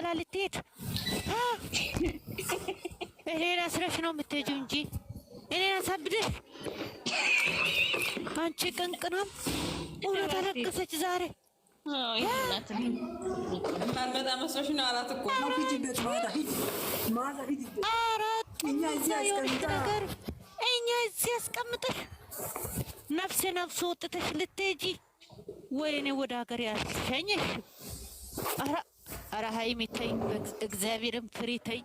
በኋላ ልትሄድ እኔን አስረሽ ነው የምትሄጂው እንጂ እኔን አሳብደሽ። አንቺ ቅንቅናም እውነት አለቀሰች ዛሬ። በጣም መስሎሽ ነው። አራት እኮ ነገር እኛ እዚህ ያስቀምጥሽ ነፍስ ወጥተሽ ልትሄጂ። ወይኔ ወደ ሀገር ያልሸኘሽ። ኧረ ሀይሚ ተይ፣ እግዚአብሔርን ፍሪ ተይ።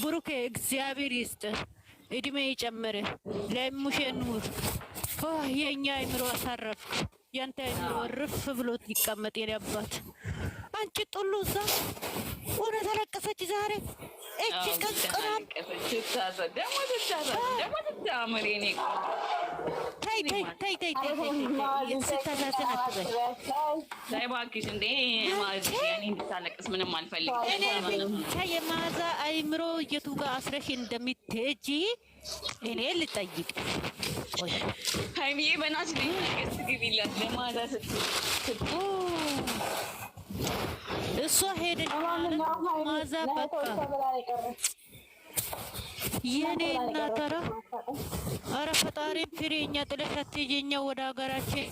ብሩኬ እግዚአብሔር ይስጥ፣ እድሜ ይጨምር፣ ለሙሼ ኑር። የእኛ አይምሮ አሳረፍክ፣ ያንተ አይምሮ ርፍ ብሎት ይቀመጥ የኔ አባት። አንቺ ጡሉ እዛ እውነት አለቀሰች ዛሬ። እቺ ቀንቅናም ስታሳዝን አትበይ እባክሽ። እንደ እንድታለቅስ ምንም አልፈልግም። የማዛ አይምሮ የቱ ጋር አስረሽ እንደምትሄጂ እኔ ልጠይቅ። ሀይሚዬ በናትሽ ገስ ግቢላት ለማዛ እሷ ሄደች ማዛ በቃ የኔ እናት። ኧረ ፈጣሪም ፍሬ፣ እኛ ጥለሽ አትሄጂ፣ እኛ ወደ ሀገራችን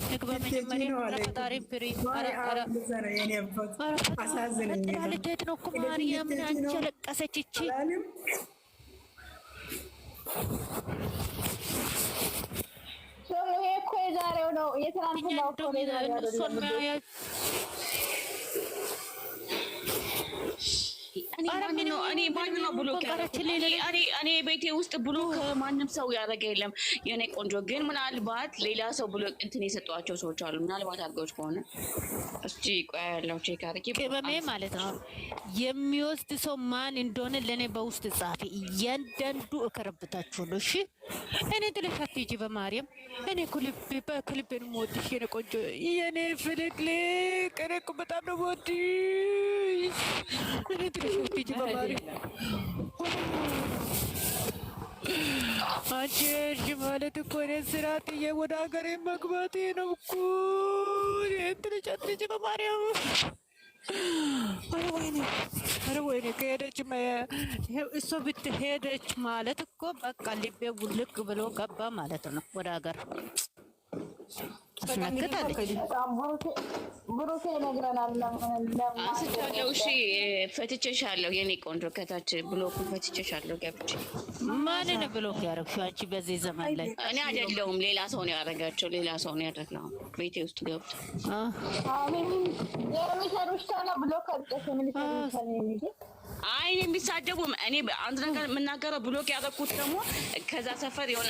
ንግባ። መጀመሪያ ፈጣሪም ፍሬ። ልትሄድ ነው እኮ ማርያምን፣ አንቺ አለቀሰች እቺ። ይሄ እኮ የዛሬው ነው፣ የትናንትናው እኮ ነው የዛሬው። እኔ ቤቴ ውስጥ ብሎክ ማንም ሰው ያደረገ የለም የኔ ቆንጆ። ግን ምናልባት ሌላ ሰው ብሎክ እንትን የሰጧቸው ሰዎች አሉ። ምናልባት አድርገውች ከሆነ እስቲ ቆይ ያለው ቼክ አድርጌ ቅመሜ ማለት ነው። የሚወስድ ሰው ማን እንደሆነ ለእኔ በውስጥ ጻፊ። እያንዳንዱ እከረብታችሁ ነው። እሺ እኔ ጥለሽ አትሄጂ በማርያም። እኔ ከልቤን የምወድሽ የኔ ቆንጆ፣ የኔ ፍልቅልቅ። እኔ እኮ በጣም ነው የምወድሽ። እኔ ጥለሽ አትሄጂ በማርያም። አንቺ እሺ ማለት እኮ እኔ ስራ ጥዬ ወደ ሀገሬ መግባቴ ነው እኮ። እኔ ጥለሽ አትሄጂ በማርያም። ኧረ ወይኔ ከሄደች እሷ ብትሄደች ማለት እኮ በቃ ልቤ ውልቅ ብሎ ገባ ማለት ነው ወደ ሀገር። አስነክታለች። ብሩኬ ይነግረናል። አንስቻለሁ። እሺ ፈትቼሻለሁ የኔ ቆንጆ፣ ከታች ብሎክ ፈትቼሻለሁ ገብቼ። ማንን ብሎክ ያደረግሽው አንቺ በዚህ ዘመን ላይ? እኔ አይደለሁም ሌላ ሰው ነው ያደረጋቸው። ሌላ ሰው ነው ያደረገው ቤቴ ውስጥ ገብቶ። አይ የሚሳደቡም እኔ አንድ ነገር የምናገረው ብሎክ ያደረኩት ደግሞ ከዛ ሰፈር የሆነ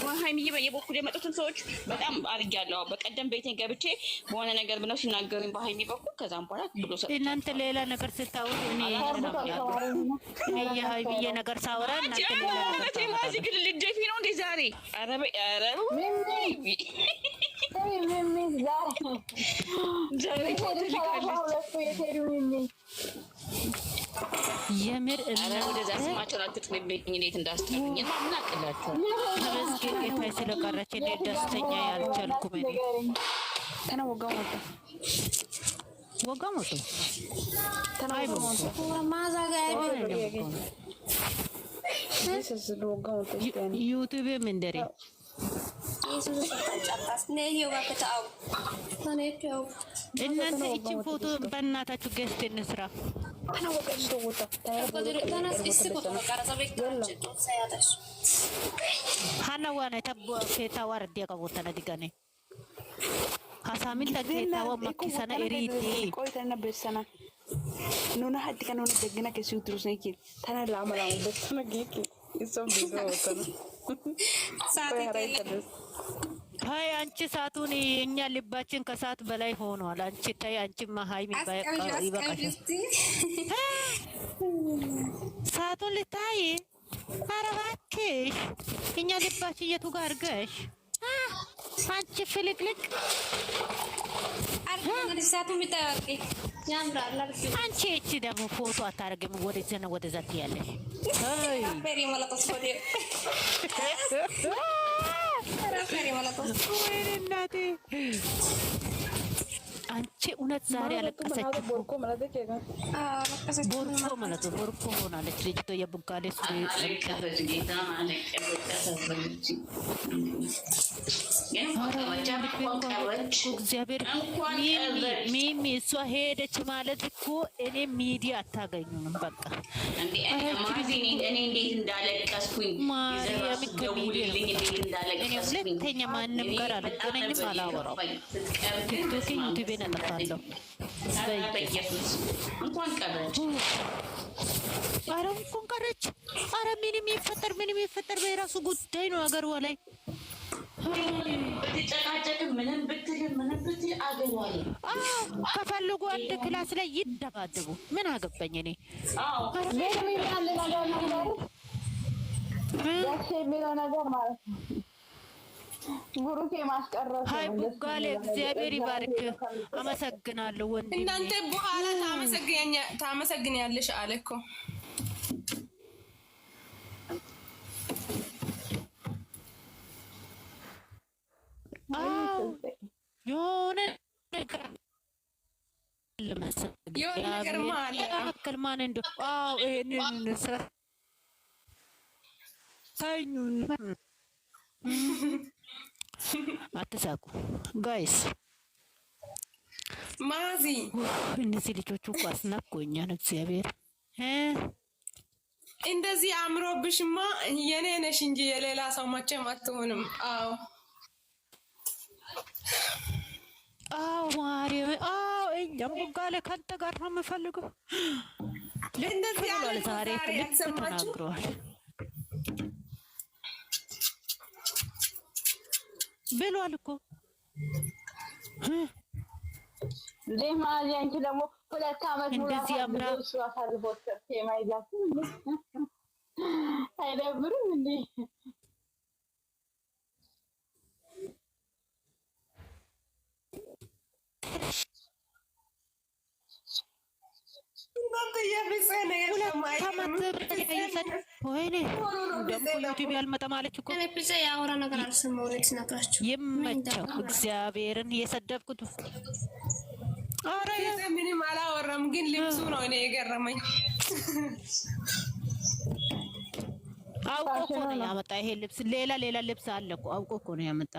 በሀይሚዬ በየበኩል የመጡትን ሰዎች በጣም አድርጊያለሁ። በቀደም ቤቴን ገብቼ በሆነ ነገር ብለው ሲናገሩኝ በሀይሚ በኩል ከዛም በኋላ ብሎ ሰ እናንተ ሌላ ነገር ስታወሩ እኔ የሀይሚዬ ነገር ሳወራ እናንተ ሌላ ነገር ማዚ ግን ልደፊ ነው እንዴ ዛሬ? የምር እና ወደዛ ስማቸውን አትጥሪብኝ። እንዴት እንዳስጠሩኝ እና ምን አቅላቸው ተመስገን ጌታዬ ስለቀረች እኔ ደስተኛ ያልቻልኩም። እኔ ተና ወጋው ተናይ ዩቲዩብ ምንደሬ እናንተ እቺን ፎቶ በእናታችሁ ገዝት እንስራ። ሀናዋና ተቦ ፌታዋ ረዲ ቀቦተነ ዲጋኔ ሀሳሚን ተጌታዋ መኪሰነ ኤሪቲ ቆይተና በሰና ኑና ሀዲ ከኑና ደግና ከሲውትሩስ ነኪ ተና ላማላሙ በሰና ጌኪ እሶም ቢዘወተነ ሀይ አንቺ ሰዓቱን እኛ ልባችን ከሰዓት በላይ ሆኗል። አንቺ ታይ አንቺ ማሃይሚ ይበቃሻል። ሰዓቱን ልታይ ኧረ እባክሽ እኛ ልባችን የቱ ጋር አድርገሽ አንቺ ፍልቅልቅ አንቺ እቺ ደግሞ ፎቶ አታረግም። ወደዛ ነው ወደዛ ትያለሽ። ወይኔ እናቴ አንቺ እውነት ዛሬ አለቀሰች። ቦርኮ ማለት ቦርኮ ሆናለች ልጅቷ። የቡጋሌ ሱሪ እግዚአብሔር ሚሚ እሷ ሄደች ማለት እኮ እኔ ሚዲያ አታገኙም። በቃ እኔ እንዴት እንዳለቀስኩኝ ማርያም ከሚዲያ እኔ ሁለተኛ ማንም ጋር አልገናኝም፣ አላወራም። ቲክቶክ ዩቲዩብን አጠፋለሁ። እንኳን ቀረች። ኧረ እንኳን ቀረች። ኧረ ምንም ይፈጠር በራሱ ጉዳይ ነው። አገሯ ላይ ብትጨቃጨቅ ምንም ብትል አገሯ ላይ ከፈልጉ አንድ ክላስ ላይ ይደባደቡ። ምን አገባኝ እኔ። የሚለው ነገር ማለት ነው ብሩኬ ማስቀረት። ሀይ ቡጋሌ እግዚአብሔር ይባርክ። አመሰግናለሁ ወንድሜ። እናንተ በኋላ ታመሰግኛለሽ አለ እኮ። የሆነ ነገር ለመሰል ማን እንደው ይሄንን ስራ ታኙን አትሳቁ ጋይስ። ማዚ እነዚህ ልጆቹ እኮ አስናቆኛል። እግዚአብሔር እንደዚህ አምሮብሽማ የኔ ነሽ እንጂ የሌላ ሰው መቼም አትሆንም። ማርያም እኛም ቡጋሌ ከአንተ ጋር ነው የምፈልገው። እንደዚህ ያለ ዛሬ ልክ ተናግረዋል ብሏል እኮ ለማዚ አንቺ ደግሞ 2 አመት ሙሉ እንደዚህ አምራ እሱ አሳልፎት ከማይዛት አይደብርም እንዴ? ይመቸው እግዚአብሔርን የሰደብኩት። ኧረ ምንም አላወራም፣ ግን ልብሱ ነው እኔ የገረመኝ። አውቆ እኮ ነው ያመጣ ይሄ ልብስ። ሌላ ልብስ አለ እኮ አውቆ እኮ ነው ያመጣ።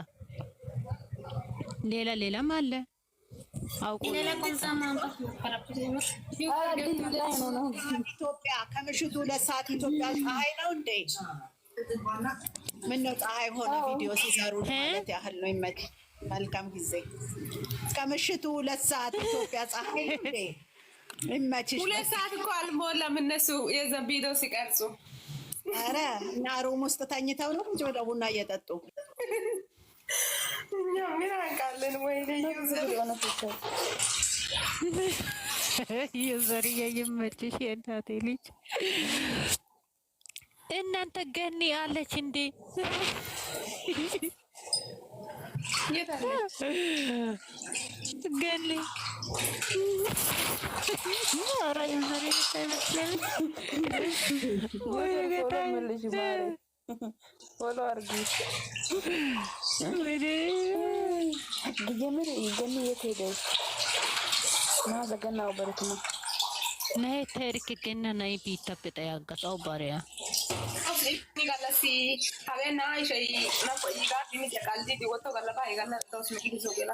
ሌላም አለ አውቆ ነው። ኢትዮጵያ ከምሽቱ 2 ሰዓት ኢትዮጵያ ፀሐይ ነው እንዴ? ምነው ፀሐይ ሆነ ቪዲዮ ሲሰሩ ማለት ያህል ነው። ይመች መልካም ጊዜ። ከምሽቱ 2 ሰዓት ኢትዮጵያ ፀሐይ ነው እንዴ? ይመችሽ። 2 ሰዓት እኮ አልሞላም እነሱ የዘን ቪዲዮ ሲቀርጹ። ኧረ እና ሩም ውስጥ ተኝተው ነው እንጂ ወደ ቡና እየጠጡ እኛ ምን አውቃለን? ወይኔ የዘርዬ ይመችሽ የእናቴ ልጅ። እናንተ ገኒ አለች እንዴ? ገኒ ኧረ የዘርዬ አይመስለኝም። ወይ ገታዬ ፎሎ አድርጊ። ጀምር ገኒ የት ሄደሽ? ገናው በረትማ ነይ ተርክ ገና ነይ ቢታ በጠያቀው ባሪያ ጋላሲ ሀገና ይሸይ ናቆይጋ ቢሚት ያቃልዲ ዲወቶ ጋለባ ይጋና ዶስ ሚኪ ዞገላ